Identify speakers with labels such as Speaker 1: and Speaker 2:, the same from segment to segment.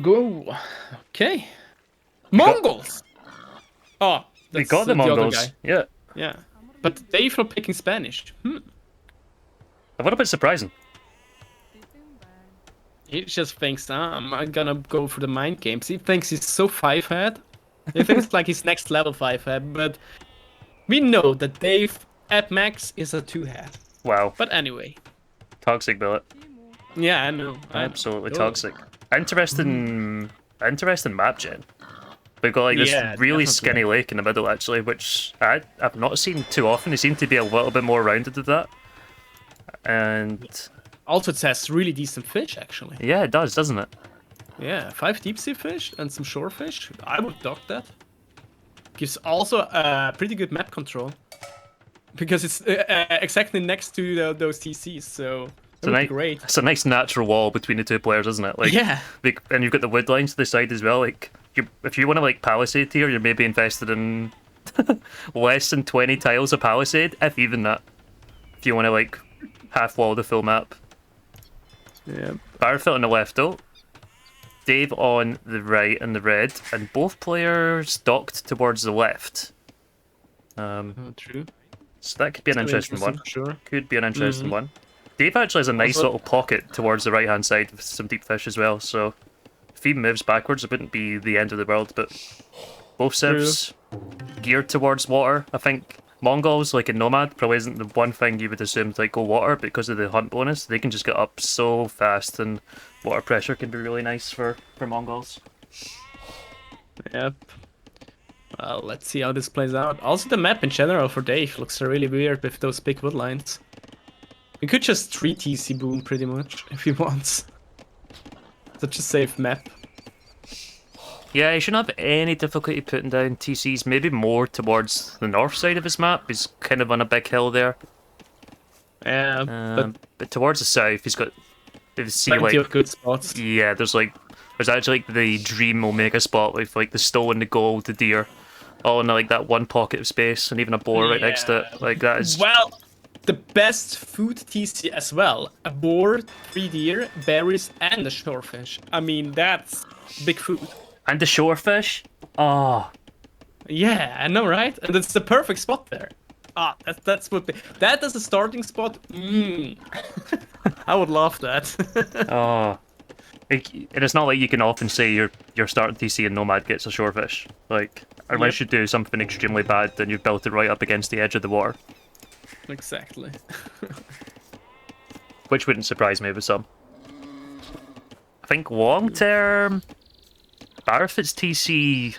Speaker 1: Go. Okay. Mongols! Oh,
Speaker 2: We
Speaker 1: that's
Speaker 2: got the
Speaker 1: the other
Speaker 2: Mongols.
Speaker 1: guy.
Speaker 2: Yeah.
Speaker 1: Yeah. But Dave not picking Spanish.
Speaker 2: A little bit surprising.
Speaker 1: He just thinks, I'm gonna go for the mind games. He thinks he's so five-head. He thinks like he's next level five-head, but we know that Dave at max is a two-head.
Speaker 2: Wow.
Speaker 1: But anyway.
Speaker 2: Toxic Bullet.
Speaker 1: Yeah, I know.
Speaker 2: Absolutely
Speaker 1: Totally.
Speaker 2: toxic. Interesting map gen. We've got like this
Speaker 1: Yeah,
Speaker 2: really
Speaker 1: definitely.
Speaker 2: skinny lake in the middle actually, which I've not seen too often. It seemed to be a little bit more rounded than that. And
Speaker 1: Also, it has really decent fish, actually.
Speaker 2: yeah, it does, doesn't it?
Speaker 1: Yeah, 5 deep sea fish and some shore fish. I would dock that. Gives also pretty good map control. Because it's exactly next to those TCs, so that would be great.
Speaker 2: It's a nice natural wall between the two players, isn't it? Like,
Speaker 1: yeah.
Speaker 2: And you've got the wood lines to the side as well. Like, if you want to like palisade here, you're maybe invested in less than 20 tiles of palisade, if even that. If you want to like half wall the full map.
Speaker 1: Yeah.
Speaker 2: Barfield on the left though. Dave on the right and the red, and both players docked towards the left.
Speaker 1: True.
Speaker 2: So that could be an interesting one.
Speaker 1: Sure.
Speaker 2: Could be an interesting one. Dave actually has a nice little pocket towards the right-hand side with some deep fish as well, so if he moves backwards, it wouldn't be the end of the world, but both civs geared towards water. I think Mongols, like in Nomad, probably isn't the one thing you would assume to like go water, but because of the hunt bonus, they can just get up so fast, and water pressure can be really nice for Mongols.
Speaker 1: Yep. Well, let's see how this plays out. Also, the map in general for Dave looks really weird with those big wood lines. We could just 3 TC boom pretty much if he wants. Such a safe map.
Speaker 2: Yeah, he shouldn't have any difficulty putting down TCs, maybe more towards the north side of his map. He's kind of on a big hill there.
Speaker 1: Yeah,
Speaker 2: but towards the south, he's got
Speaker 1: plenty of good spots.
Speaker 2: Yeah, there's actually like the dream Omega spot with like the stone, the gold, the deer, all in like that one pocket of space, and even a boar right next to it. Like that is
Speaker 1: the best food TC as well. A boar, 3 deer, berries, and a shorefish. I mean, that's big food.
Speaker 2: And the shorefish? Oh.
Speaker 1: Yeah, I know, right? And it's the perfect spot there. That's what that as a starting spot. I would love that.
Speaker 2: Oh. And it's not like you can often say your starting TC in Nomad gets a shorefish. Like, unless you do something extremely bad, then you've built it right up against the edge of the water.
Speaker 1: Exactly.
Speaker 2: Which wouldn't surprise me with some. I think long term, Barfoot's TC,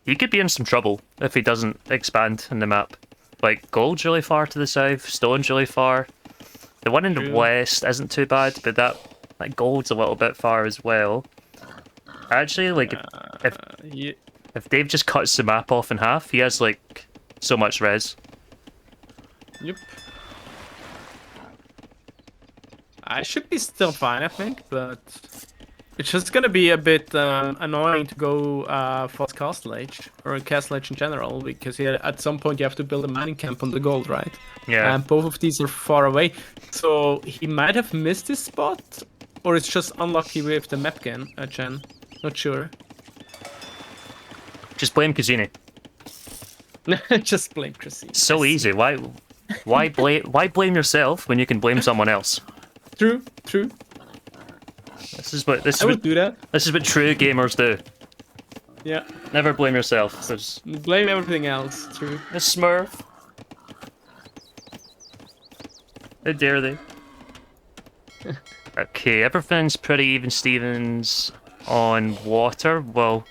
Speaker 2: he could be in some trouble if he doesn't expand in the map. Like, gold's really far to the south, stone's really far. The one in the west isn't too bad, but that gold's a little bit far as well. Actually, like, if Dave just cuts the map off in half, he has, like, so much res.
Speaker 1: Yep. I should be still fine, I think, but it's just gonna be a bit annoying to go for Castle Age, or Castle Age in general, because at some point you have to build a mining camp on the gold, right?
Speaker 2: Yeah.
Speaker 1: And both of these are far away, so he might have missed his spot, or it's just unlucky with the map gen. Not sure.
Speaker 2: Just blame Kazini.
Speaker 1: Just blame Kazini.
Speaker 2: So easy. Why blame yourself when you can blame someone else?
Speaker 1: True.
Speaker 2: This is what
Speaker 1: I would do that.
Speaker 2: This is what true gamers do.
Speaker 1: Yeah.
Speaker 2: Never blame yourself.
Speaker 1: Blame everything else. True.
Speaker 2: A Smurf. How dare they? Okay, everything's pretty even Stevens on water. Well,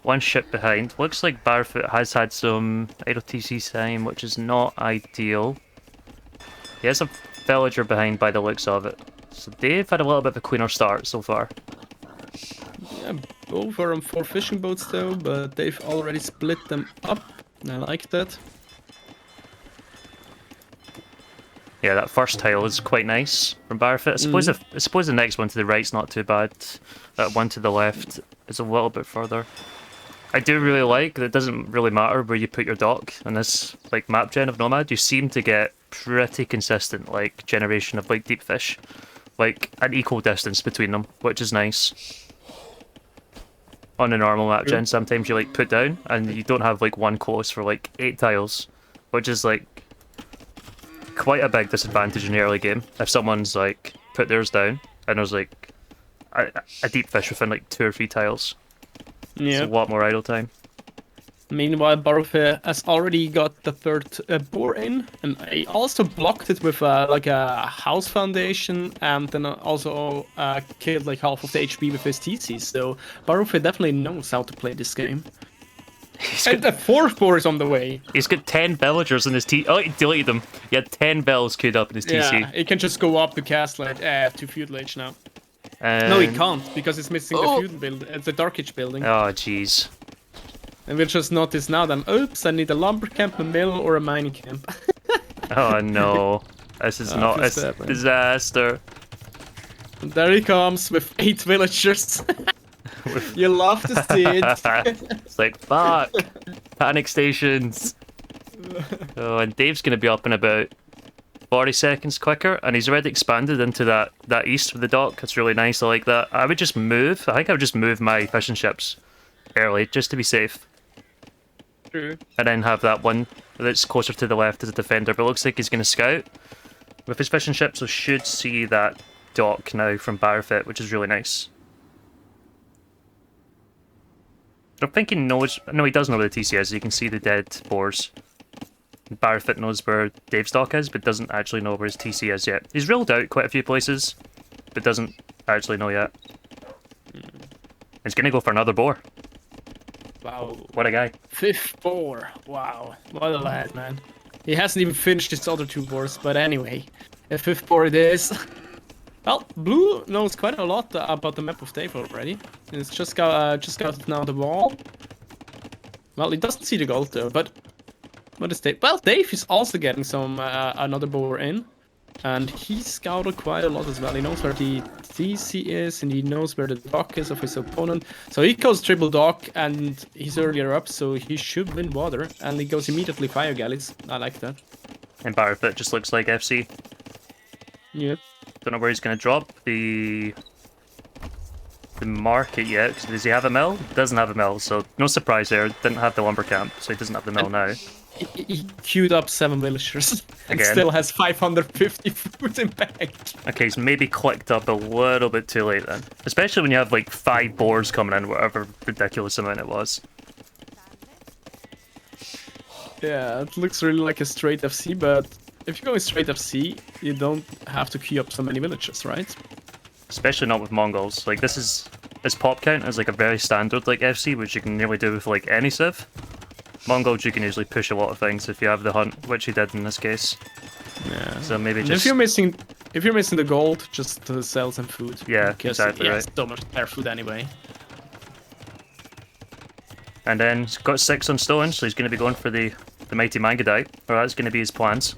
Speaker 2: one ship behind. Looks like Barefoot has had some idle TC time, which is not ideal. He has a villager behind by the looks of it. So Dave had a little bit of a cleaner start so far.
Speaker 1: Yeah, both are on 4 fishing boats though, but they've already split them up. I like that.
Speaker 2: Yeah, that first tile is quite nice from Barefoot. I suppose the next one to the right's not too bad. That one to the left is a little bit further. I do really like that it doesn't really matter where you put your dock in this like map gen of Nomad. You seem to get pretty consistent like generation of like deep fish. like an equal distance between them, which is nice. On a normal map gen, sometimes you like put down and you don't have like one close for like 8 tiles, which is like quite a big disadvantage in the early game. If someone's like put theirs down and there's like a deep fish within like 2 or 3 tiles, it's a lot more idle time.
Speaker 1: Meanwhile, Baruffe has already got the third boar in, and I also blocked it with like a house foundation, and then also killed like half of the HP with his TC. So Baruffe definitely knows how to play this game. And the fourth boar is on the way.
Speaker 2: He's got 10 villagers in his TC. Oh, he deleted them. He had 10 bells queued up in his TC.
Speaker 1: Yeah, he can just go up to castle to feudal age now. No, he can't because it's missing the feudal build. It's the Dark Age building.
Speaker 2: Oh, jeez.
Speaker 1: And we'll just notice now then, oops, I need a lumber camp, a mill, or a mining camp.
Speaker 2: Oh no. This is not a disaster.
Speaker 1: And there he comes with 8 villagers. You love to see it.
Speaker 2: It's like, fuck. Panic stations. Oh, and Dave's going to be up in about 40 seconds quicker, and he's already expanded into that east with the dock. That's really nice, I like that. I would just move. I think I would just move my fishing ships early, just to be safe.
Speaker 1: True.
Speaker 2: And then have that one that's closer to the left as a defender, but it looks like he's going to scout. With his fishing ships, we should see that dock now from Barfit, which is really nice. I don't think he knows... No, he does know where the TC is. You can see the dead boars. Barfit knows where Dave's dock is, but doesn't actually know where his TC is yet. He's ruled out quite a few places, but doesn't actually know yet. He's going to go for another boar.
Speaker 1: Wow.
Speaker 2: What a guy.
Speaker 1: 5th boar. Wow. What a lad, man. He hasn't even finished his other 2 boars, but anyway. A 5th boar it is. Well, Blue knows quite a lot about the map of Dave already. It's just got now the wall. Well, he doesn't see the gold though, but what is Dave? Well, Dave is also getting some another boar in. And he scouted quite a lot as well. He knows where the TC is, and he knows where the dock is of his opponent. So he goes triple dock, and he's earlier up, so he should win water. And he goes immediately fire galleys. I like that.
Speaker 2: And Barfit just looks like FC.
Speaker 1: Yep.
Speaker 2: Don't know where he's going to drop the market yet. Does he have a mill? Doesn't have a mill, so no surprise there. Didn't have the lumber camp, so he doesn't have the mill now.
Speaker 1: He queued up 7 villagers and
Speaker 2: Again.
Speaker 1: still has 550 food in bank.
Speaker 2: Okay, he's maybe clicked up a little bit too late then. Especially when you have like 5 boars coming in, whatever ridiculous amount it was.
Speaker 1: Yeah, it looks really like a straight FC, but if you're going straight FC, you don't have to queue up so many villagers, right?
Speaker 2: Especially not with Mongols. Like this pop count is like a very standard like FC, which you can nearly do with like any civ. Mongols you can usually push a lot of things if you have the hunt, which he did in this case.
Speaker 1: Yeah.
Speaker 2: So maybe
Speaker 1: And
Speaker 2: just
Speaker 1: if you're missing the gold, just sell some food.
Speaker 2: Yeah,
Speaker 1: because
Speaker 2: exactly right.
Speaker 1: It's so much better food anyway.
Speaker 2: And then he's got 6 on stone, so he's going to be going for the mighty Mangadite, or that's going to be his plans.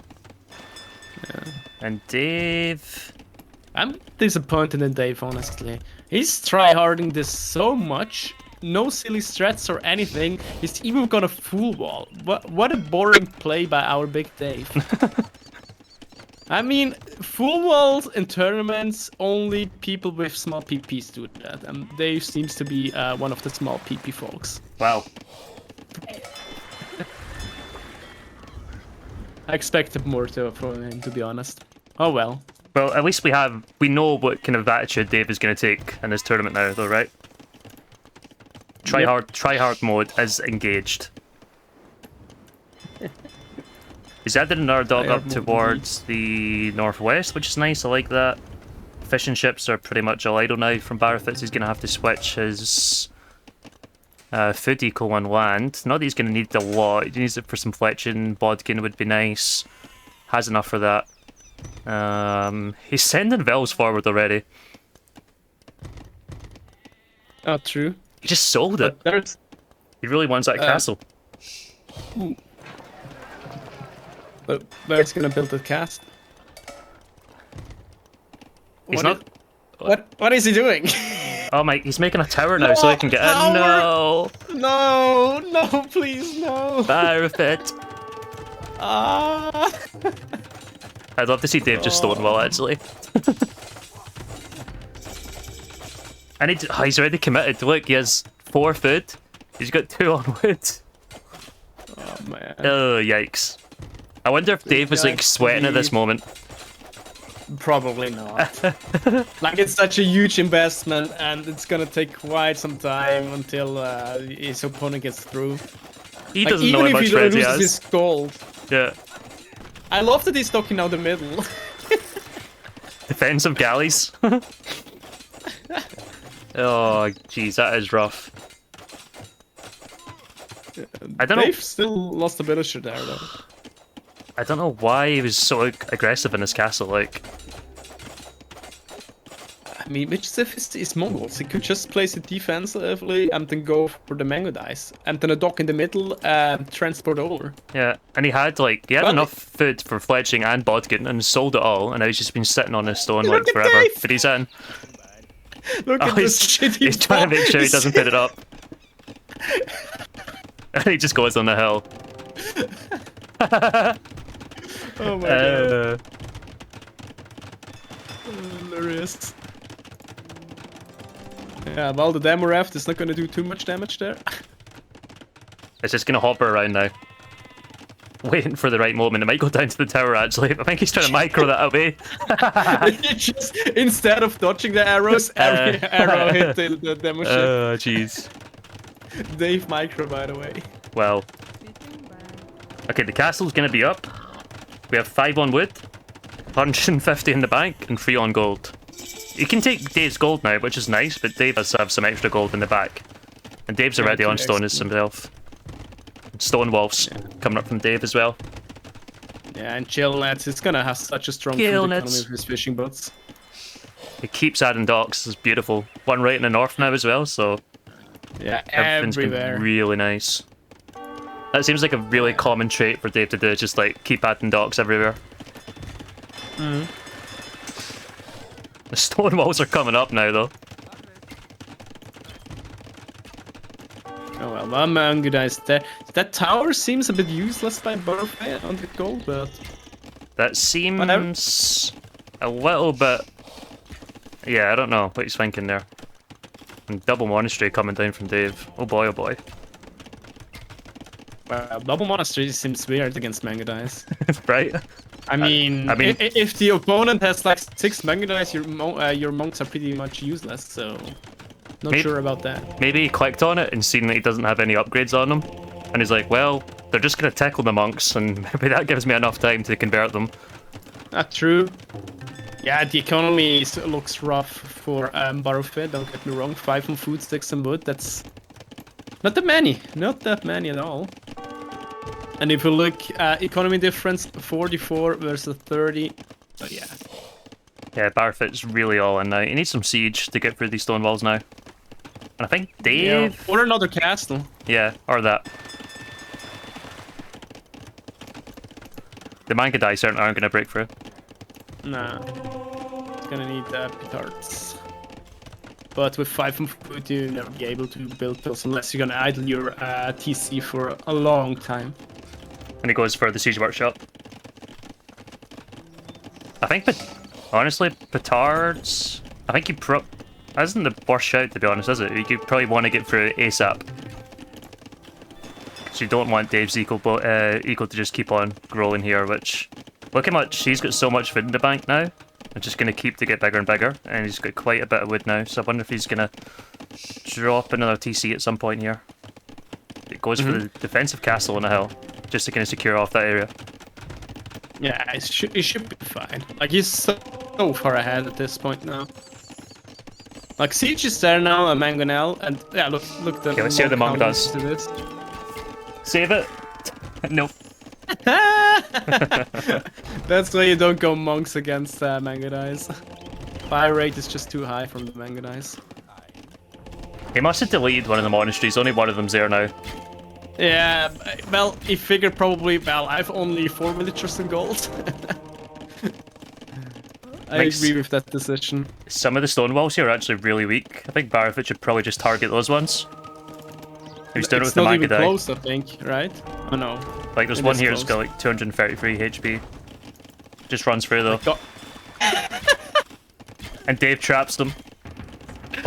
Speaker 1: Yeah.
Speaker 2: And Dave...
Speaker 1: I'm disappointed in Dave, honestly. He's tryharding this so much. No silly strats or anything. He's even got a full wall. What a boring play by our big Dave. I mean, full walls in tournaments, only people with small PPs do that. And Dave seems to be one of the small PP folks.
Speaker 2: Wow.
Speaker 1: I expected more from him, to be honest. Oh well.
Speaker 2: Well, at least we know what kind of attitude Dave is going to take in this tournament now, though, right? Try hard mode is engaged. He's added another dog up towards the northwest, which is nice. I like that. Fishing ships are pretty much all idle now from Barafitz. He's going to have to switch his food eco on land. Not that he's going to need a lot. He needs it for some fletching. Bodkin would be nice. Has enough for that. He's sending Vels forward already.
Speaker 1: Oh, true.
Speaker 2: He just sold it. He really wants that castle.
Speaker 1: But where's gonna build the cast?
Speaker 2: He's not.
Speaker 1: What is he doing?
Speaker 2: Oh my! He's making a tower now, so he can get in. No!
Speaker 1: No, please, no.
Speaker 2: Barafit.
Speaker 1: Ah.
Speaker 2: I'd love to see Dave just stonewall actually. And he's already committed. Look, he has 4 food. He's got 2 on wood.
Speaker 1: Oh man.
Speaker 2: Oh, yikes. I wonder if Dave was like sweating at this moment.
Speaker 1: Probably not. Like, it's such a huge investment, and it's gonna take quite some time until his opponent gets through.
Speaker 2: He
Speaker 1: Like,
Speaker 2: doesn't know how much red he has.
Speaker 1: His gold.
Speaker 2: Yeah.
Speaker 1: I love that he's talking out the middle.
Speaker 2: Defensive galleys. Oh, jeez, that is rough. I don't know.
Speaker 1: Dave still lost a villager there, though.
Speaker 2: I don't know why he was so aggressive in his castle. Like,
Speaker 1: I mean, which is Mongols? He could just place it defensively and then go for the mango dice, and then a dock in the middle and transport over.
Speaker 2: yeah, and he had enough food for fletching and bodkin and sold it all, and now he's just been sitting on his stone like forever.
Speaker 1: Dave!
Speaker 2: But he's in.
Speaker 1: Look at this shitty.
Speaker 2: He's trying to make sure he doesn't put it up. And he just goes on the hill.
Speaker 1: Oh my god. Hilarious. Yeah, well, the demo raft is not gonna do too much damage there.
Speaker 2: It's just gonna hopper around now. Waiting for the right moment. It might go down to the tower actually. I think he's trying to micro that away.
Speaker 1: Just, instead of dodging the arrows, every arrow hit the demo ship.
Speaker 2: Oh, jeez.
Speaker 1: Dave micro, by the way.
Speaker 2: Well. Okay, the castle's gonna be up. We have 5 on wood, 150 in the bank, and 3 on gold. You can take Dave's gold now, which is nice, but Dave has to have some extra gold in the back. And Dave's already on stone himself. Stone walls coming up from Dave as well.
Speaker 1: Yeah, and chill nets, it's gonna have such a strong food economy with his fishing boats.
Speaker 2: It keeps adding docks, it's beautiful. One right in the north now as well, so
Speaker 1: yeah,
Speaker 2: everything's
Speaker 1: everywhere.
Speaker 2: been really nice. That seems like a really common trait for Dave to do, just like keep adding docks everywhere. The stone walls are coming up now though.
Speaker 1: Oh well, my mango dice there. That tower seems a bit useless by both on the gold, but
Speaker 2: that seems a little bit. Yeah, I don't know what he's thinking there. And double monastery coming down from Dave. Oh boy, oh boy.
Speaker 1: Well, double monastery seems weird against mango dice.
Speaker 2: Right?
Speaker 1: I mean, if the opponent has like 6 mango dice, your monks are pretty much useless. So, not sure about that.
Speaker 2: Maybe he clicked on it and seen that he doesn't have any upgrades on them, and he's like, "Well, they're just gonna tackle the monks, and maybe that gives me enough time to convert them."
Speaker 1: Not true. Yeah, the economy looks rough for Barrowfed. Don't get me wrong. 5 on food, 6 on wood. That's not that many. Not that many at all. And if you look, economy difference, 44 versus 30. But yeah.
Speaker 2: Yeah, Barfit's really all in now. He needs some siege to get through these stone walls now. And I think Dave...
Speaker 1: Yeah, or another castle.
Speaker 2: Yeah, or that. The manga dice aren't going to break through.
Speaker 1: Nah. It's gonna need petards. But with 5 on food, you'll never be able to build those unless you're gonna idle your TC for a long time.
Speaker 2: And he goes for the siege workshop. I think, honestly, petards. I think that isn't the worst shout, to be honest, is it? You probably want to get through ASAP. So you don't want Dave's eco to just keep on growing here, which, look how much, he's got so much food in the bank now. It's just going to keep to get bigger and bigger, and he's got quite a bit of wood now, so I wonder if he's going to drop another TC at some point here. It goes for the defensive castle on a hill, just to kind of secure off that area.
Speaker 1: Yeah, it should be fine. Like, he's so far ahead at this point now. Like, Siege is there now, a Mangonel, and yeah, look the...
Speaker 2: Okay, let's see how the monk does. Save it! Nope.
Speaker 1: That's why you don't go monks against mango dice. Fire rate is just too high from the mango dice.
Speaker 2: He must have deleted one of the monasteries, only one of them's there now.
Speaker 1: Yeah, well, he figured probably, well, I've only 4 villagers in gold. I agree with that decision.
Speaker 2: Some of the stone walls here are actually really weak. I think Barrowfit should probably just target those ones. He's doing it with the manga die.
Speaker 1: It's not even close, I think, right? Oh no.
Speaker 2: Like, there's one here that's got like 233 HP. Just runs through though. And Dave traps them.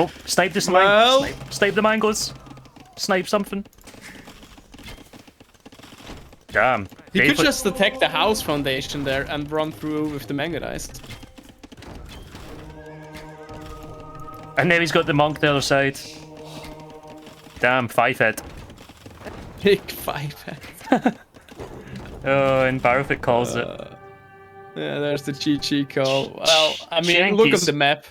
Speaker 2: Oh, snipe this line.
Speaker 1: Well,
Speaker 2: Snipe the mangoes. Snipe something. Damn.
Speaker 1: he
Speaker 2: Dave
Speaker 1: could just attack the house foundation there and run through with the mango dice.
Speaker 2: And then he's got the monk the other side. Damn, 5-hit.
Speaker 1: Big 5-head.
Speaker 2: Oh, and Barrowfit calls it.
Speaker 1: Yeah, there's the GG call. Well, I mean,
Speaker 2: Yankees.
Speaker 1: look at the map.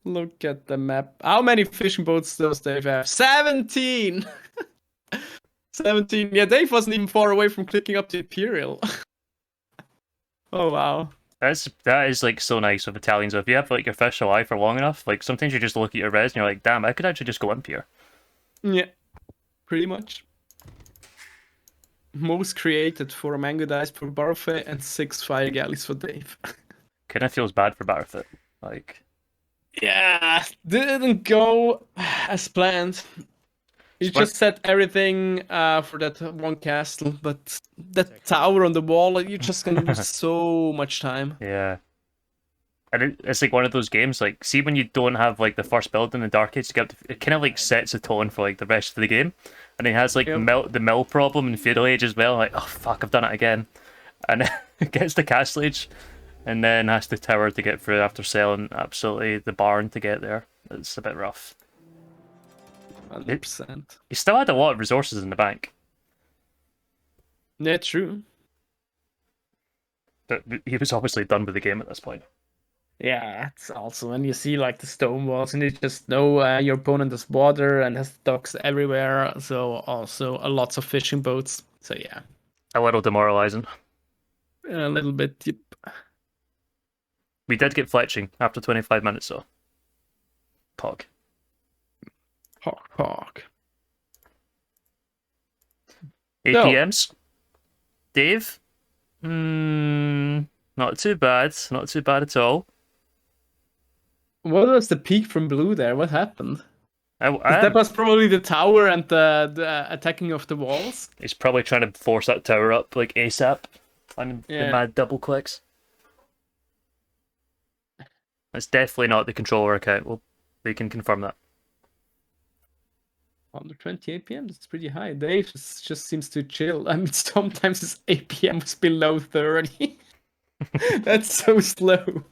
Speaker 1: Look at the map. How many fishing boats does Dave have? 17! 17. Yeah, Dave wasn't even far away from clicking up the Imperial. Oh, wow.
Speaker 2: That is like so nice of Italians. If you have like your fish alive for long enough, like sometimes you just look at your res and you're like, damn, I could actually just go imp here.
Speaker 1: Yeah, pretty much. Most created for a mango dice for Barfay and 6 fire galleys for Dave.
Speaker 2: Kinda feels bad for Barrowfit. Like,
Speaker 1: Yeah, didn't go as planned. You just set everything for that one castle, but that tower on the wall, you're just gonna lose so much time.
Speaker 2: yeah. And it's like one of those games, like, see when you don't have like the first build in the Dark Age, it kind of like sets a tone for like the rest of the game. And it has like the mill problem in Feudal Age as well, like, oh fuck, I've done it again. And it gets to Castle Age, and then has the tower to get through after selling absolutely the barn to get there. It's a bit rough.
Speaker 1: 100%.
Speaker 2: He still had a lot of resources in the bank.
Speaker 1: Yeah, true.
Speaker 2: But he was obviously done with the game at this point.
Speaker 1: Yeah, it's also when you see like the stone walls and you just know your opponent has water and has docks everywhere, so also lots of fishing boats. So yeah,
Speaker 2: A little demoralizing.
Speaker 1: a little bit. Yep.
Speaker 2: We did get fletching after 25 minutes though. Pog.
Speaker 1: Hawk.
Speaker 2: APMs? Dave? Not too bad. Not too bad at all.
Speaker 1: What was the peak from blue there? What happened?
Speaker 2: I
Speaker 1: That was probably the tower and the attacking of the walls.
Speaker 2: He's probably trying to force that tower up like ASAP on the mad double clicks. That's definitely not the controller account. Well, we can confirm that.
Speaker 1: 120 APM, that's pretty high. Dave just seems to chill. I mean, sometimes his APM was below 30. That's so slow.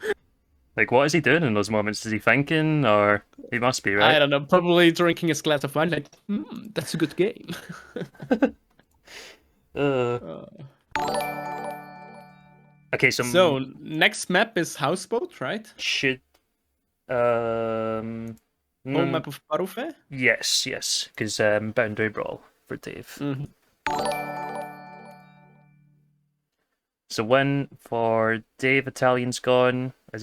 Speaker 2: Like, what is he doing in those moments? Is he thinking, or he must be, right?
Speaker 1: I don't know. Probably drinking his glass of wine. Like, that's a good game.
Speaker 2: Okay,
Speaker 1: so next map is Houseboat, right?
Speaker 2: Should
Speaker 1: Home map of Barufe?
Speaker 2: Yes, because Boundary Brawl for Dave. So win for Dave. Italian's gone. Is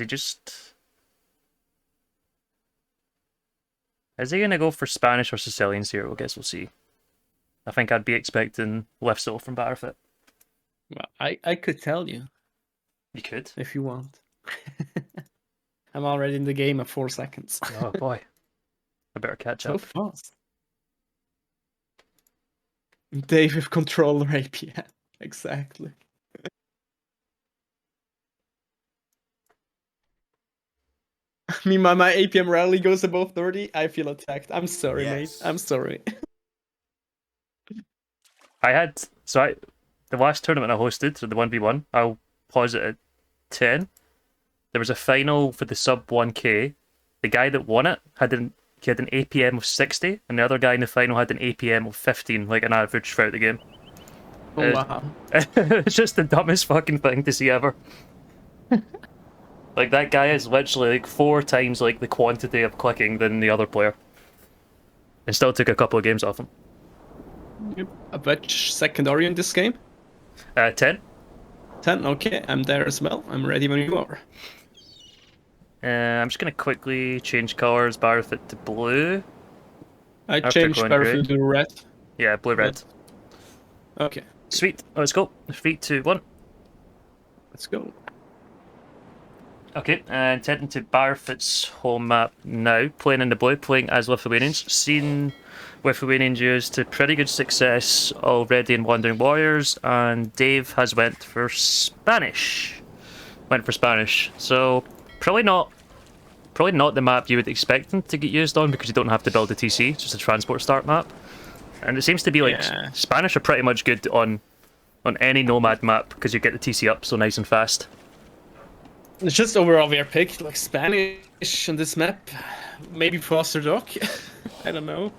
Speaker 2: he gonna go for Spanish or Sicilians here? I guess we'll see. I think I'd be expecting left sole from Barrowfit.
Speaker 1: Well, I could tell you.
Speaker 2: You could.
Speaker 1: If you want. I'm already in the game of 4 seconds.
Speaker 2: Oh boy. I better catch up.
Speaker 1: So fast. Dave with controller APM. Exactly. I mean, my APM rarely goes above 30. I feel attacked. I'm sorry, mate. I'm sorry.
Speaker 2: The last tournament I hosted, so the 1v1, I'll pause it at 10. There was a final for the sub 1k. The guy that won it had an APM of 60, and the other guy in the final had an APM of 15, like an average throughout the game.
Speaker 1: Oh, wow.
Speaker 2: It's just the dumbest fucking thing to see ever. Like, that guy is literally like 4 times like the quantity of clicking than the other player. And still took a couple of games off him.
Speaker 1: Yep. Which secondary in this game?
Speaker 2: 10.
Speaker 1: 10, okay. I'm there as well. I'm ready when you are.
Speaker 2: I'm just going to quickly change colours, Barrowfit to blue.
Speaker 1: I changed Barrowfit to red.
Speaker 2: Yeah, blue-red.
Speaker 1: Okay.
Speaker 2: Sweet. Let's go. 3, 2, 1.
Speaker 1: Let's go.
Speaker 2: Okay, and heading to Barrowfit's home map now. Playing in the blue, playing as Lithuanians. Seen Lithuanians used to pretty good success already in Wandering Warriors, and Dave has went for Spanish. So probably not probably not the map you would expect them to get used on because you don't have to build a TC, it's just a transport start map. And it seems to be like Spanish are pretty much good on any Nomad map because you get the TC up so nice and fast.
Speaker 1: It's just overall weird pick, like Spanish on this map. Maybe Foster Dock. I don't know.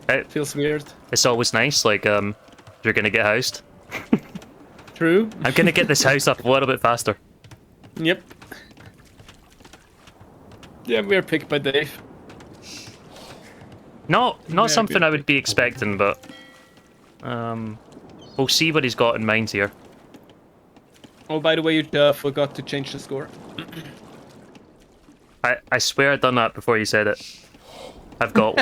Speaker 1: It feels weird.
Speaker 2: It's always nice, like you're gonna get housed.
Speaker 1: True.
Speaker 2: I'm gonna get this house up a little bit faster.
Speaker 1: Yep. Yeah, weird pick by Dave.
Speaker 2: Not something I would be expecting, but we'll see what he's got in mind here.
Speaker 1: Oh, by the way, you forgot to change the score.
Speaker 2: I swear I'd done that before you said it. I've got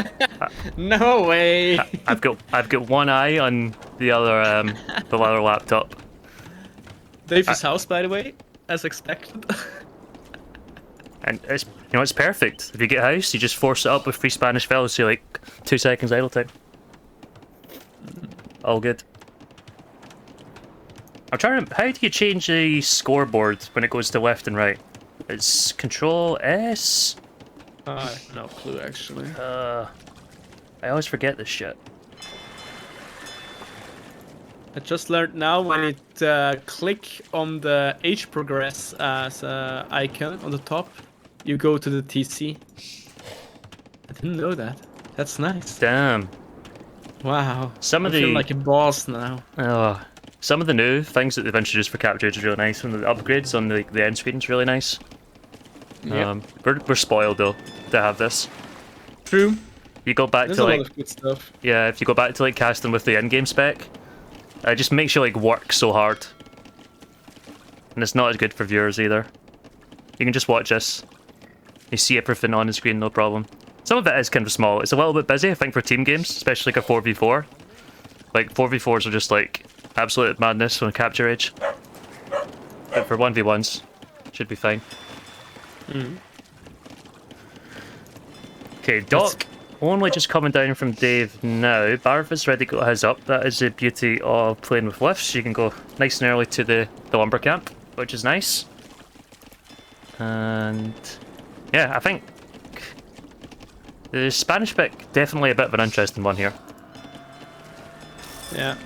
Speaker 1: no way.
Speaker 2: I've got one eye on the other laptop.
Speaker 1: Dave's house, by the way, as expected.
Speaker 2: And it's perfect. If you get house, you just force it up with free Spanish fellas, so like 2 seconds idle time. All good. I'm trying to. How do you change the scoreboard when it goes to left and right? It's Control S.
Speaker 1: I have no clue actually.
Speaker 2: I always forget this shit.
Speaker 1: I just learned now when it click on the H progress as icon on the top, you go to the TC. I didn't know that. That's nice.
Speaker 2: Damn.
Speaker 1: Wow.
Speaker 2: Some of
Speaker 1: I feel like a boss now.
Speaker 2: Some of the new things that they've introduced for capture is really nice. Some of the upgrades on the end screen is really nice.
Speaker 1: Yep.
Speaker 2: We're spoiled though to have this.
Speaker 1: True.
Speaker 2: You go back
Speaker 1: There's
Speaker 2: to
Speaker 1: a
Speaker 2: like
Speaker 1: lot of good stuff.
Speaker 2: yeah, if you go back to like casting with the in-game spec, it just makes you like work so hard, and it's not as good for viewers either. You can just watch this. You see everything on the screen, no problem. Some of it is kind of small. It's a little bit busy, I think, for team games, especially like a 4v4. Like 4v4s are just like absolute madness on capture age. But for 1v1s, should be fine. Okay, Doc, only just coming down from Dave now. Barvis ready to go his up. That is the beauty of playing with lifts. You can go nice and early to the lumber camp, which is nice. And yeah, I think the Spanish pick definitely a bit of an interesting one here.
Speaker 1: Yeah.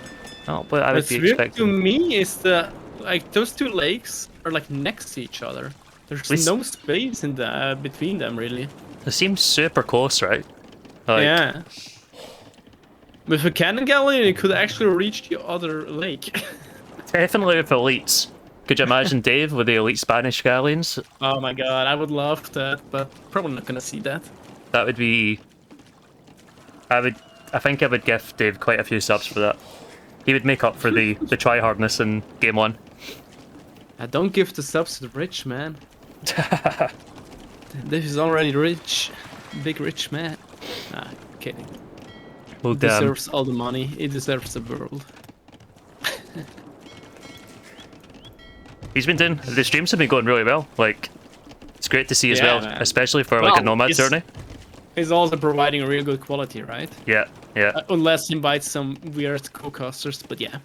Speaker 2: Oh, but I would
Speaker 1: What's
Speaker 2: be
Speaker 1: weird
Speaker 2: expecting.
Speaker 1: to me is the like those two lakes are like next to each other. There's no space in the between them really.
Speaker 2: It seems super close, right? Like,
Speaker 1: yeah. With a cannon galleon, you could actually reach the other lake.
Speaker 2: definitely with elites. Could you imagine Dave with the elite Spanish galleons?
Speaker 1: Oh my god, I would love that, but probably not gonna see that.
Speaker 2: That would be. I think I would give Dave quite a few subs for that. He would make up for the try hardness in game 1.
Speaker 1: I don't give the subs to the rich man. Dave is already rich. Big rich man. Nah, kidding.
Speaker 2: Well,
Speaker 1: He deserves all the money. He deserves the world.
Speaker 2: He's been doing. The streams have been going really well. Like, it's great to see as well,
Speaker 1: man.
Speaker 2: especially for like a nomad journey.
Speaker 1: He's also providing real good quality, right?
Speaker 2: Yeah, yeah.
Speaker 1: Unless he invites some weird co-casters, but yeah.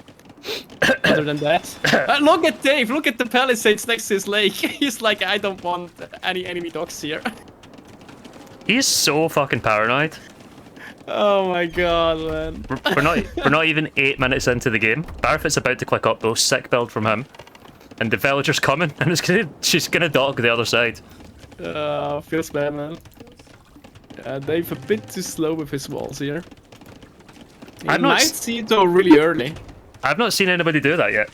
Speaker 1: Other than that, look at Dave. Look at the palisades next to his lake. He's like, I don't want any enemy dogs here.
Speaker 2: He's so fucking paranoid.
Speaker 1: Oh my god, man.
Speaker 2: We're not even 8 minutes into the game. Barfit's about to click up though. Sick build from him, and the villager's coming, and she's gonna dog the other side.
Speaker 1: Feels bad, man. Dave a bit too slow with his walls here. He might see it though really early.
Speaker 2: I've not seen anybody do that yet.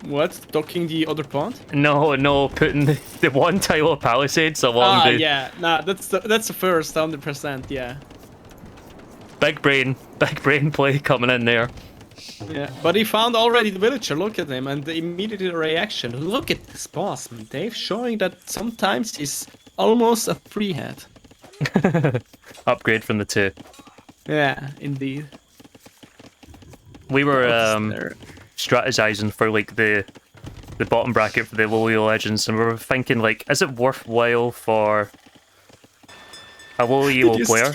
Speaker 1: What? Docking the other pond?
Speaker 2: No, putting the one tile of palisades along the...
Speaker 1: yeah, nah, that's the first, 100%, yeah.
Speaker 2: Big brain play coming in there.
Speaker 1: Yeah, but he found already the villager, look at him, and the immediate reaction. Look at this boss, man. Dave showing that sometimes he's almost a free head.
Speaker 2: Upgrade from the 2.
Speaker 1: Yeah, indeed.
Speaker 2: We were strategizing for like the bottom bracket for the low legends, and we were thinking like, is it worthwhile for a low elo player?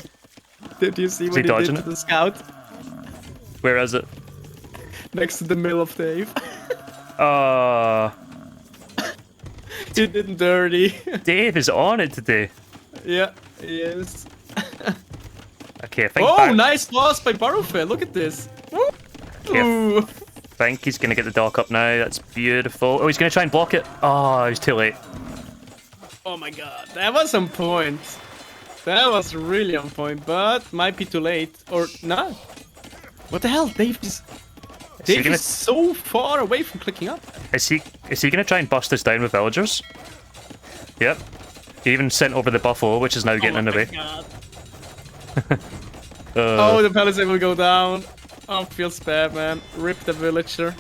Speaker 1: Did you see what he did to the scout?
Speaker 2: Where is it?
Speaker 1: Next to the mill of Dave. He did dirty.
Speaker 2: Dave is on it today.
Speaker 1: Yeah, he is.
Speaker 2: Okay, I think.
Speaker 1: Oh, nice loss by Barrowfit. Look at this. Ooh.
Speaker 2: I think he's gonna get the dock up now. That's beautiful. Oh, he's gonna try and block it. Oh, he's too late.
Speaker 1: Oh my god, that was on point. That was really on point, but might be too late. Or not. What the hell? Dave is so far away from clicking up.
Speaker 2: Is he gonna try and bust this down with villagers? Yep. He even sent over the buffalo, which is now getting in the way.
Speaker 1: Oh, the palisade will go down. Oh, feels bad, man. Rip the villager.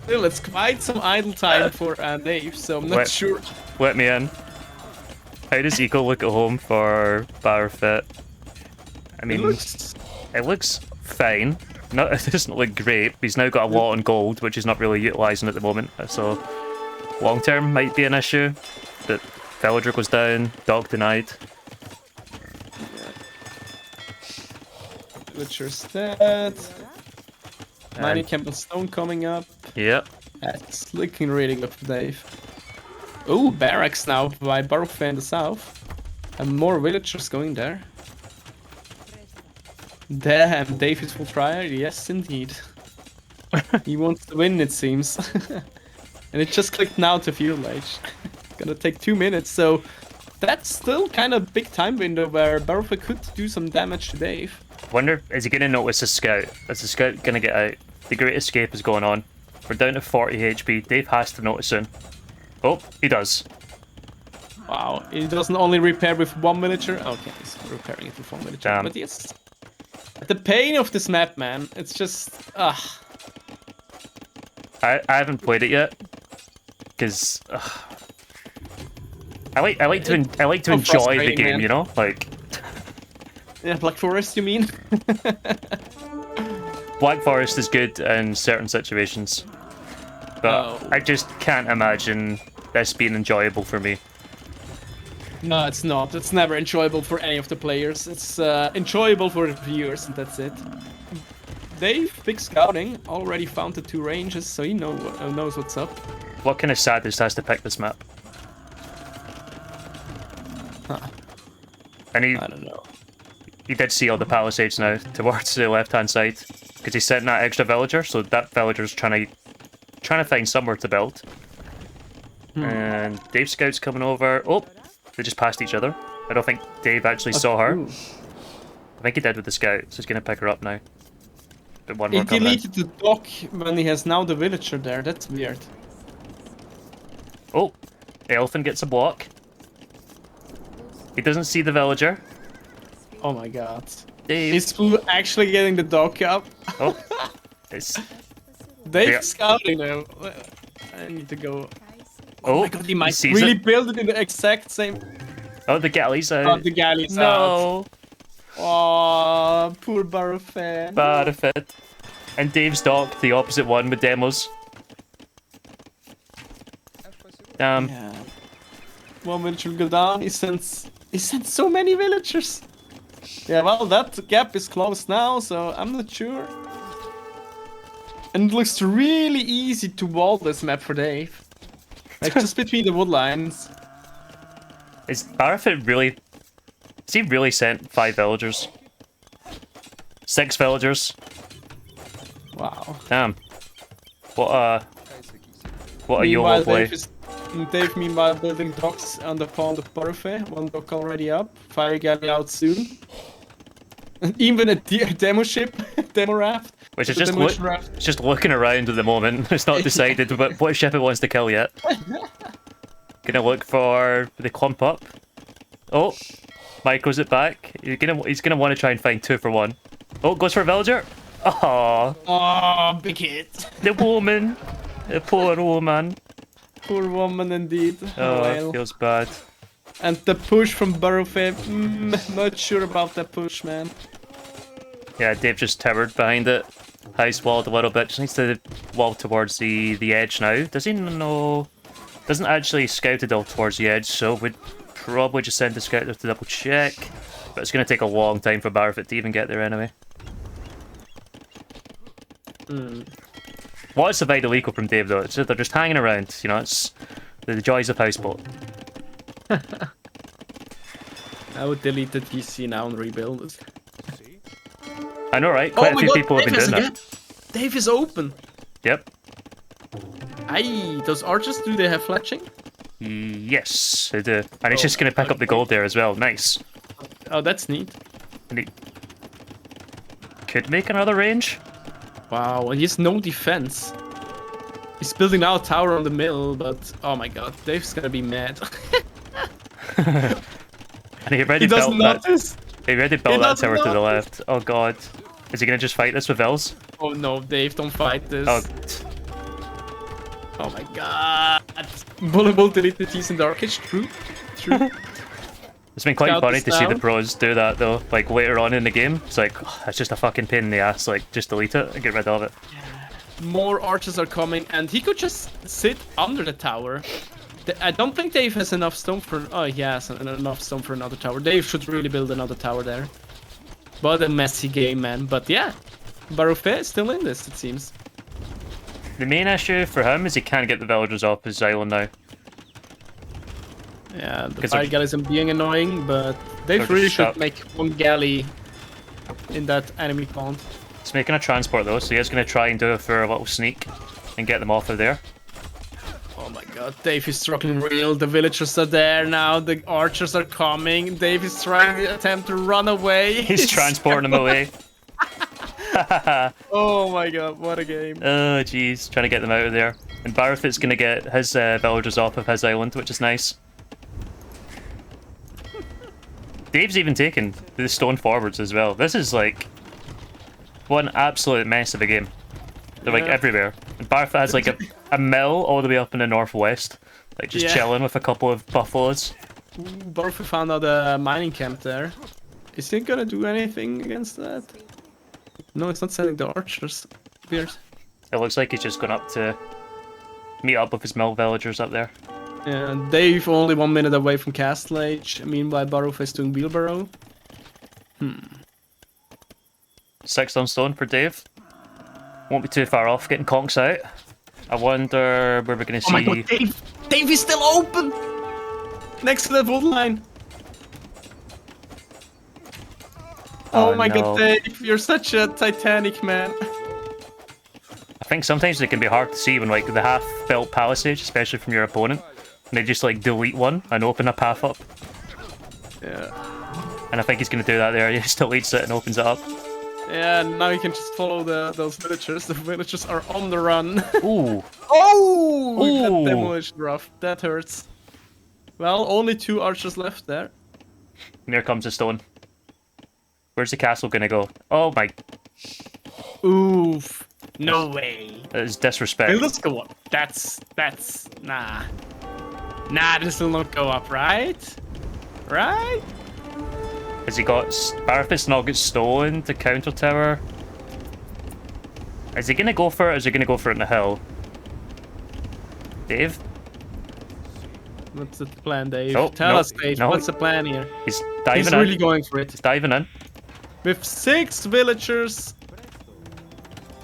Speaker 1: Still, it's quite some idle time for Dave, so I'm not sure.
Speaker 2: Let me in. How does Eco look at home for Barrowfit? I mean, it looks fine. No, it doesn't look great. He's now got a lot on gold, which he's not really utilising at the moment. So, long term might be an issue. But villager goes down, dog denied.
Speaker 1: Villager's dead. Mining Camp of Stone coming up.
Speaker 2: Yep.
Speaker 1: That's looking really good for Dave. Oh, barracks now by Barrowfit in the south. And more villagers going there. Damn, Dave is full trier. Yes, indeed. He wants to win, it seems. And it just clicked now to fuel age. Gonna take 2 minutes, so that's still kind of big time window where Barrowfit could do some damage to Dave.
Speaker 2: Wonder, is he gonna notice a scout? Is the scout gonna get out? The Great Escape is going on. We're down to 40 HP. Dave has to notice soon. Oh, he does.
Speaker 1: Wow, he doesn't only repair with 1 villager. Okay, he's repairing it with 1 villager.
Speaker 2: Damn.
Speaker 1: But yes, the pain of this map, man. It's just
Speaker 2: I haven't played it yet because I like to enjoy the game, man. You know, like.
Speaker 1: Yeah, Black Forest, you mean?
Speaker 2: Black Forest is good in certain situations, but I just can't imagine this being enjoyable for me.
Speaker 1: No, it's not. It's never enjoyable for any of the players. It's enjoyable for the viewers, and that's it. Dave, big scouting, already found the 2 ranges, so he knows what's up.
Speaker 2: What kind of sadist has to pick this map?
Speaker 1: Huh.
Speaker 2: And
Speaker 1: I don't know.
Speaker 2: He did see all the palisades now towards the left-hand side because he's sent that extra villager, so that villager's trying to find somewhere to build. And Dave's scout's coming over. Oh, they just passed each other. I don't think Dave actually saw her.
Speaker 1: Ooh.
Speaker 2: I think he did with the scout, so he's gonna pick her up now. But one more
Speaker 1: He
Speaker 2: coming in.
Speaker 1: deleted the dock when he has now the villager there. That's weird.
Speaker 2: Oh, the elephant gets a block. He doesn't see the villager.
Speaker 1: Oh my god.
Speaker 2: Dave.
Speaker 1: Is Blue actually getting the dock up?
Speaker 2: Oh, it's.
Speaker 1: Dave's scouting now. I need to go.
Speaker 2: Oh
Speaker 1: my god, he might
Speaker 2: sees
Speaker 1: really
Speaker 2: it.
Speaker 1: build it in the exact same.
Speaker 2: Oh, the galley's out.
Speaker 1: Oh, the galley's out.
Speaker 2: No.
Speaker 1: Oh, poor Barrowfit.
Speaker 2: Barrowfit. And Dave's dock, the opposite one with demos. Damn.
Speaker 1: Yeah. 1 villager will go down. He sends so many villagers. Yeah, well, that gap is closed now, so I'm not sure. And it looks really easy to wall this map for Dave. Like, just between the wood lines.
Speaker 2: Is Barrowfit really... Has he really sent 5 villagers? 6 villagers?
Speaker 1: Wow.
Speaker 2: Damn. What a YOLO play.
Speaker 1: Dave, meanwhile, building docks on the pond of Barrowfit. 1 dock already up. Fire galley out soon. And even a demo ship, demo raft.
Speaker 2: Which is just looking around at the moment. It's not decided what ship it wants to kill yet. Gonna look for the clump up. Oh, micros it back. He's gonna want to try and find 2 for 1. Oh, goes for a villager. Oh,
Speaker 1: big hit.
Speaker 2: the woman, the poor woman.
Speaker 1: Poor woman indeed.
Speaker 2: Oh,
Speaker 1: well.
Speaker 2: feels bad.
Speaker 1: And the push from Barrowfit. Not sure about that push, man.
Speaker 2: Yeah, Dave just towered behind it. House walled a little bit. Just needs to wall towards the edge now. Does he know? Doesn't actually scout it all towards the edge, so we'd probably just send the scout to double check. But it's going to take a long time for Barrowfit to even get there anyway. What is the vital eco from Dave though? They're just hanging around, you know, it's The joys of houseboat.
Speaker 1: I would delete the TC now and rebuild it.
Speaker 2: I know, right? Quite a few people have been doing that.
Speaker 1: Dave is open.
Speaker 2: Yep.
Speaker 1: Aye, those archers, do they have fletching?
Speaker 2: Yes, they do. And he's just going to pick up the gold there as well. Nice.
Speaker 1: Oh, that's neat.
Speaker 2: And he could make another range.
Speaker 1: Wow, and he has no defense. He's building now a tower on the mill, but oh my god, Dave's gonna be mad.
Speaker 2: And he already
Speaker 1: doesn't
Speaker 2: built
Speaker 1: notice.
Speaker 2: that. He already built that tower to the left. Oh god. Is he going to just fight this with Els?
Speaker 1: Oh no, Dave, don't fight this.
Speaker 2: Oh.
Speaker 1: Oh my god. Bullet delete the T's in Dark Age, true.
Speaker 2: It's been quite funny to see the pros do that though, like later on in the game. It's like, oh, it's just a fucking pain in the ass, like just delete it and get rid of it.
Speaker 1: More archers are coming and he could just sit under the tower. I don't think Dave has enough stone for... Oh, he has enough stone for another tower. Dave should really build another tower there. But a messy game, man. But yeah, Barufe is still in this, it seems.
Speaker 2: The main issue for him is he can't get the villagers off his island now.
Speaker 1: Yeah, the fire galleys are being annoying, but Dave really should make one galley in that enemy pond.
Speaker 2: He's making a transport though, so he's going to try and do it for a little sneak and get them off of there.
Speaker 1: Oh my god, Dave is struggling real. The villagers are there now, the archers are coming. Dave is trying to attempt to run away.
Speaker 2: He's transporting them away.
Speaker 1: Oh my god, what a game.
Speaker 2: Oh jeez, trying to get them out of there. And Barafit's going to get his villagers off of his island, which is nice. Dave's even taken the stone forwards as well. This is like one absolute mess of a game. They're like everywhere. And Barafit has like a mill all the way up in the northwest. Like just chilling with a couple of buffaloes.
Speaker 1: Barafit found out a mining camp there. Is he gonna do anything against that? No, it's not sending the archers. Weird.
Speaker 2: It looks like he's just gone up to meet up with his mill villagers up there.
Speaker 1: Yeah, Dave only 1 minute away from Castle Age. Meanwhile, Baruf is doing wheelbarrow.
Speaker 2: 6 on stone for Dave. Won't be too far off getting conks out. I wonder where we're going to see...
Speaker 1: Oh my god, Dave is still open! Next to the wood line. Oh my god, Dave, you're such a Titanic man.
Speaker 2: I think sometimes it can be hard to see when like the half-built palisade, especially from your opponent, and they just like delete one and open a path up.
Speaker 1: Yeah.
Speaker 2: And I think he's going to do that there. He just deletes it and opens it up.
Speaker 1: Yeah, now you can just follow those villagers. The villagers are on the run.
Speaker 2: Ooh.
Speaker 1: Oh!
Speaker 2: Ooh.
Speaker 1: That demolition rough. That hurts. Well, only 2 archers left there.
Speaker 2: And here comes the stone. Where's the castle going to go? Oh my...
Speaker 1: Oof. No way.
Speaker 2: That is disrespect.
Speaker 1: Hey, let's go up. That's... Nah. Nah, this will not go up, right? Right?
Speaker 2: Has he got... Barafit's not got stone to counter tower? Is he going to go for it or is he going to go for it in the hill? Dave?
Speaker 1: What's the plan, Dave?
Speaker 2: Oh,
Speaker 1: Tell us, Dave. No. What's the plan here?
Speaker 2: He's diving in.
Speaker 1: He's really going for it.
Speaker 2: He's diving in.
Speaker 1: With 6 villagers.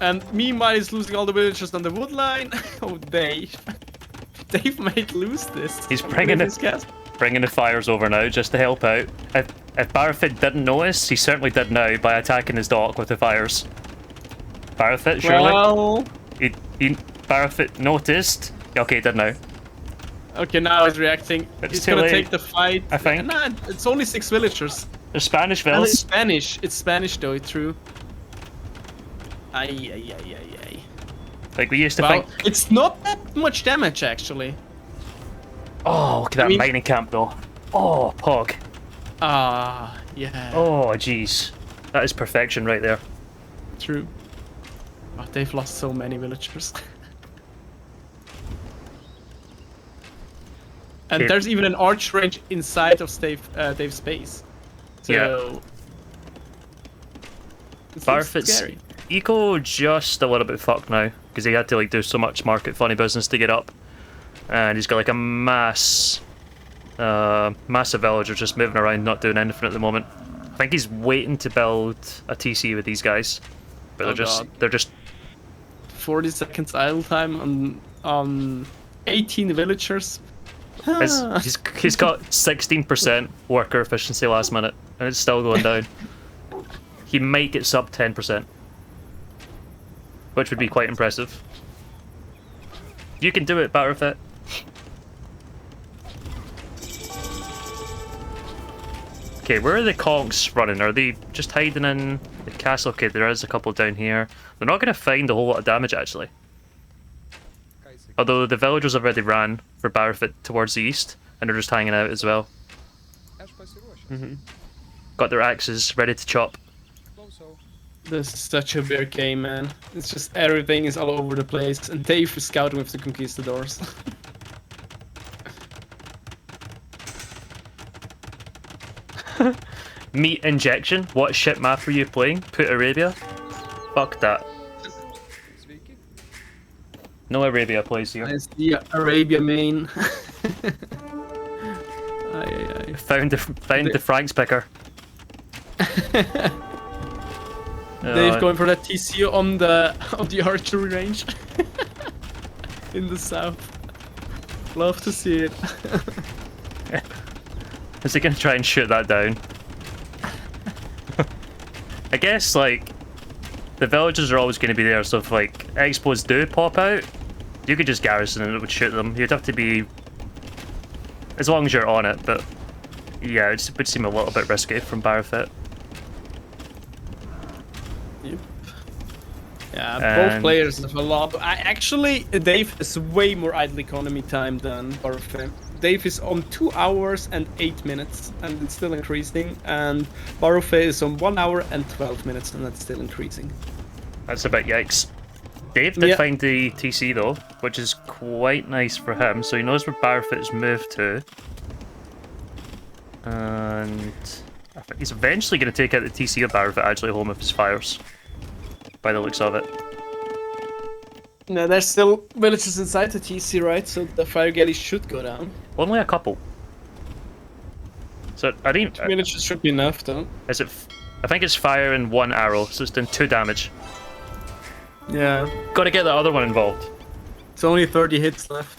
Speaker 1: And meanwhile, he's losing all the villagers on the wood line. Oh, Dave. Dave might lose this.
Speaker 2: He's bringing the fires over now just to help out. If Barafit didn't notice, he certainly did now by attacking his dock with the fires. Barafit, surely?
Speaker 1: Well...
Speaker 2: Barafit noticed. Okay, he did now.
Speaker 1: Okay, now he's reacting. He's gonna take the fight.
Speaker 2: I think.
Speaker 1: Nah, it's only 6 villagers.
Speaker 2: They're Spanish vills.
Speaker 1: And it's Spanish. It's Spanish though, it's true. Ay.
Speaker 2: Like we used to think.
Speaker 1: It's not that much damage actually.
Speaker 2: Oh, look at that mining camp though. Oh, pog.
Speaker 1: Ah, yeah.
Speaker 2: Oh, jeez. That is perfection right there.
Speaker 1: True. Oh, they've lost so many villagers. And there's even an arch range inside of Dave's space. So...
Speaker 2: Yeah. Barafit's eco just a little bit fucked now, because he had to like do so much market funny business to get up. And he's got like a massive villager just moving around, not doing anything at the moment. I think he's waiting to build a TC with these guys. But they're just
Speaker 1: 40 seconds idle time on 18 villagers.
Speaker 2: He's got 16% worker efficiency last minute, and it's still going down. He might get sub 10%, which would be quite impressive. You can do it, Batterfit. Okay, where are the conks running? Are they just hiding in the castle? Okay, there is a couple down here. They're not going to find a whole lot of damage, actually. Although the villagers have already ran for Batterfit towards the east, and they're just hanging out as well. Got their axes ready to chop.
Speaker 1: This is such a weird game, man. It's just everything is all over the place, and Dave is scouting with the conquistadors.
Speaker 2: Meat injection? What shit map are you playing? Put Arabia? Fuck that. No Arabia plays here.
Speaker 1: It's the Arabia main.
Speaker 2: Found the Franks picker.
Speaker 1: Dave going for that TC on the archery range in the south. Love to see it.
Speaker 2: Is he gonna try and shoot that down? I guess like the villagers are always going to be there, so if like expos do pop out, you could just garrison and it would shoot them. You'd have to be, as long as you're on it, but yeah, it would seem a little bit risky from Batterfit.
Speaker 1: Yep. Yeah, both players have a lot. Actually, Dave has way more idle economy time than Batterfit. Dave is on 2 hours and 8 minutes, and it's still increasing. And Batterfit is on 1 hour and 12 minutes, and that's still increasing.
Speaker 2: That's a bit yikes. Dave did find the TC though, which is quite nice for him. So he knows where Batterfit's moved to, and I think he's eventually going to take out the TC of Batterfit actually home if his fires, by the looks of it.
Speaker 1: No, there's still villages inside the TC, right? So the fire galley should go down.
Speaker 2: Only a couple. So I didn't.
Speaker 1: 2 villages should be enough, though.
Speaker 2: Is it? I think it's fire and 1 arrow, so it's doing 2 damage.
Speaker 1: Yeah.
Speaker 2: Got to get the other one involved.
Speaker 1: It's only 30 hits left.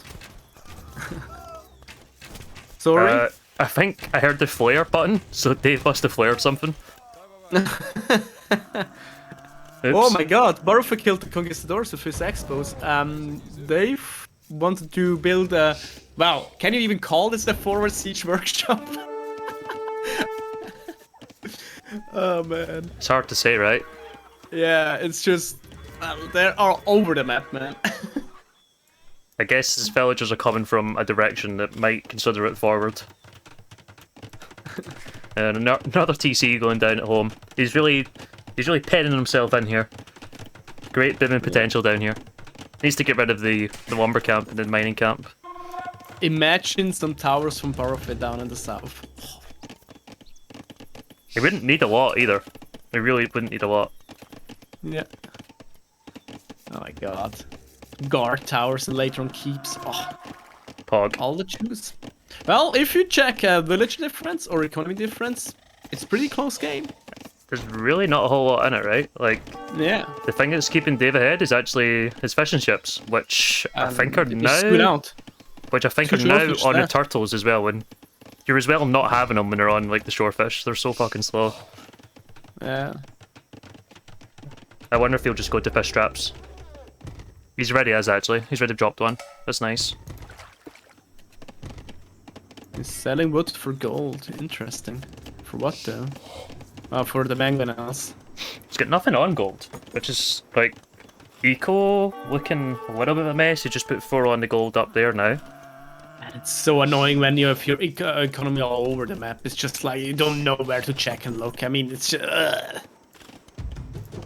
Speaker 1: Sorry.
Speaker 2: I think I heard the flare button, so Dave must have flared something.
Speaker 1: Oh my god, Batterfit killed the conquistadors with his expos. Dave wanted to build a... Wow, can you even call this a forward siege workshop? Oh man.
Speaker 2: It's hard to say, right?
Speaker 1: Yeah, it's just... they're all over the map, man.
Speaker 2: I guess his villagers are coming from a direction that might consider it forward. And another TC going down at home. He's really penning himself in here. Great booming potential down here. Needs to get rid of the lumber camp and the mining camp.
Speaker 1: Imagine some towers from Batterfit down in the south.
Speaker 2: He wouldn't need a lot either. He really wouldn't need a lot.
Speaker 1: Yeah. Oh my god. Guard towers and later on keeps. Oh.
Speaker 2: Pog.
Speaker 1: All the choose. Well, if you check village difference or economy difference, it's pretty close game.
Speaker 2: There's really not a whole lot in it, right? Like,
Speaker 1: yeah.
Speaker 2: The thing that's keeping Dave ahead is actually his fishing ships, which I think are now, which I think are now on the turtles as well. And you're as well not having them when they're on like the shorefish. They're so fucking slow.
Speaker 1: Yeah.
Speaker 2: I wonder if he'll just go to fish traps. He's ready as actually. He's ready to drop one. That's nice.
Speaker 1: He's selling wood for gold. Interesting. For what though? Oh, for the manganese.
Speaker 2: He's got nothing on gold, which is like eco looking a little bit of a mess. He just put 4 on the gold up there now.
Speaker 1: And it's so annoying when you have your economy all over the map. It's just like you don't know where to check and look. I mean, it's just,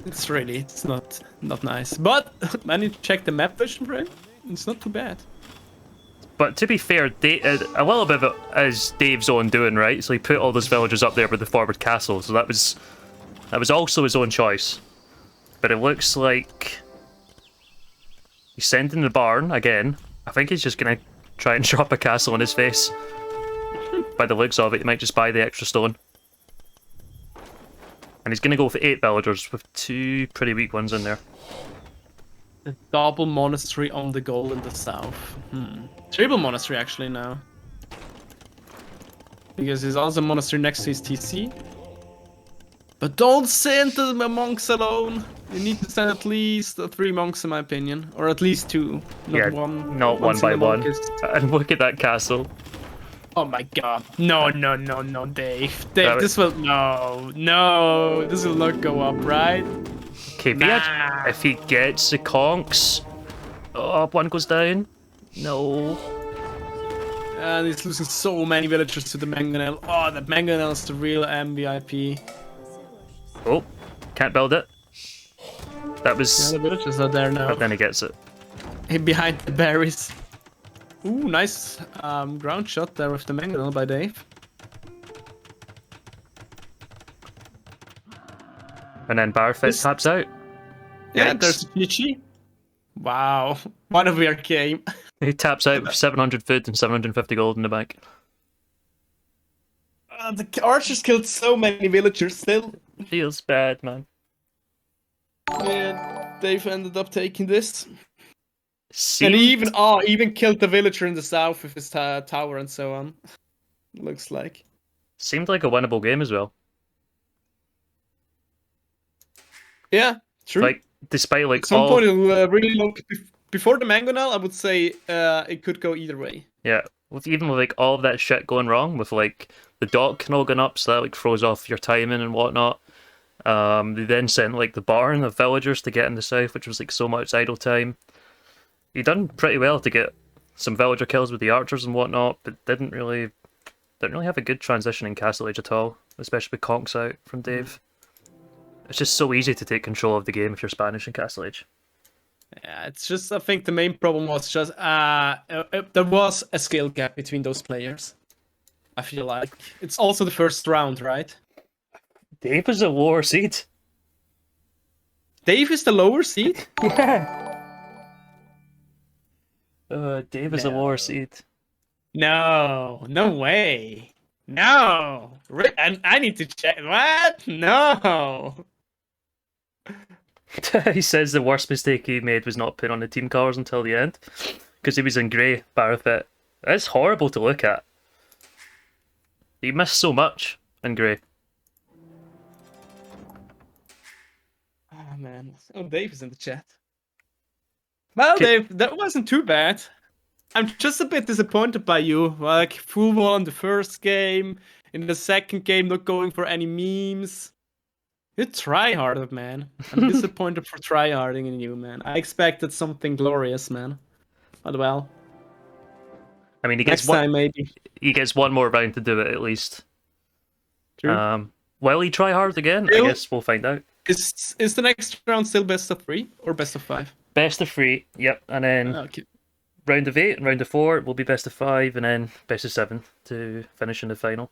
Speaker 1: it's not nice. But when you check the map vision for it, it's not too bad.
Speaker 2: But to be fair, a little bit of it is Dave's own doing, right? So he put all those villagers up there with the forward castle, so that was also his own choice. But it looks like he's sending the barn again. I think he's just gonna try and drop a castle in his face. By the looks of it, he might just buy the extra stone. And he's gonna go for 8 villagers with 2 pretty weak ones in there.
Speaker 1: The double monastery on the goal in the south. Triple monastery actually now. because he's also a monastery next to his TC. But don't send the monks alone. You need to send at least 3 monks, in my opinion, or at least 2, not
Speaker 2: Yeah,
Speaker 1: one.
Speaker 2: not one by
Speaker 1: single
Speaker 2: one.
Speaker 1: monk is-
Speaker 2: And look at that castle.
Speaker 1: Oh my god! No, no, no, no, Dave. Dave,
Speaker 2: That
Speaker 1: this will no, this will not go up, right?
Speaker 2: Okay,
Speaker 1: Nah.
Speaker 2: if he gets the conks, oh, one goes down. No.
Speaker 1: And he's losing so many villagers to the mangonel. Oh, that mangonel is the real MVP.
Speaker 2: Oh, can't build it. That was.
Speaker 1: Yeah, the villagers are there now.
Speaker 2: But then he gets it.
Speaker 1: Behind the berries. Ooh, nice ground shot there with the mangonel by Dave.
Speaker 2: And then Barfit taps out.
Speaker 1: Yeah,
Speaker 2: Yikes.
Speaker 1: there's Peachy. Wow, what a weird game.
Speaker 2: He taps out with 700 food and 750 gold in the bank.
Speaker 1: The archers killed so many villagers still.
Speaker 2: Feels bad, man.
Speaker 1: Yeah, Dave ended up taking this.
Speaker 2: Seemed,
Speaker 1: And he even killed the villager in the south with his tower and so on. Looks like.
Speaker 2: seemed like a winnable game as well.
Speaker 1: Yeah, true.
Speaker 2: Like, despite like
Speaker 1: At some
Speaker 2: all.
Speaker 1: point, it'll really look before the mangonel. I would say it could go either way.
Speaker 2: Yeah, with even with like all of that shit going wrong, with like the dock and all going up, so that like throws off your timing and whatnot. They then sent like the barn of villagers to get in the south, which was like so much idle time. He done pretty well to get some villager kills with the archers and whatnot, but didn't really have a good transition in Castle Age at all, especially with conks out from Dave. It's just so easy to take control of the game if you're Spanish in Castle Age.
Speaker 1: Yeah, it's just I think the main problem was just there was a skill gap between those players. I feel like it's also the first round, right?
Speaker 2: Dave is a lower seed.
Speaker 1: Dave is the lower seed.
Speaker 2: Yeah. Dave is a lower seed.
Speaker 1: No, no way. No, and I need to check. What? No.
Speaker 2: He says the worst mistake he made was not putting on the team colours until the end, because he was in grey, Barafet. That's horrible to look at. He missed so much in grey.
Speaker 1: Oh man. Oh, Dave is in the chat. Well,
Speaker 2: Okay.
Speaker 1: Dave, that wasn't too bad. I'm just a bit disappointed by you. Like, full wall in the first game, in the second game, not going for any memes. You tryharded, man. I'm disappointed for tryharding in you, man. I expected something glorious, man. But well,
Speaker 2: I mean, he
Speaker 1: next
Speaker 2: gets
Speaker 1: time maybe.
Speaker 2: he gets one more round to do it at least.
Speaker 1: True.
Speaker 2: Will he try hard again? I
Speaker 1: Still-
Speaker 2: guess we'll find out.
Speaker 1: Is the next round still best of 3 or best of 5?
Speaker 2: Best of 3, yep, and then
Speaker 1: Okay.
Speaker 2: round of 8 and round of 4 will be best of 5, and then best of 7 to finish in the final.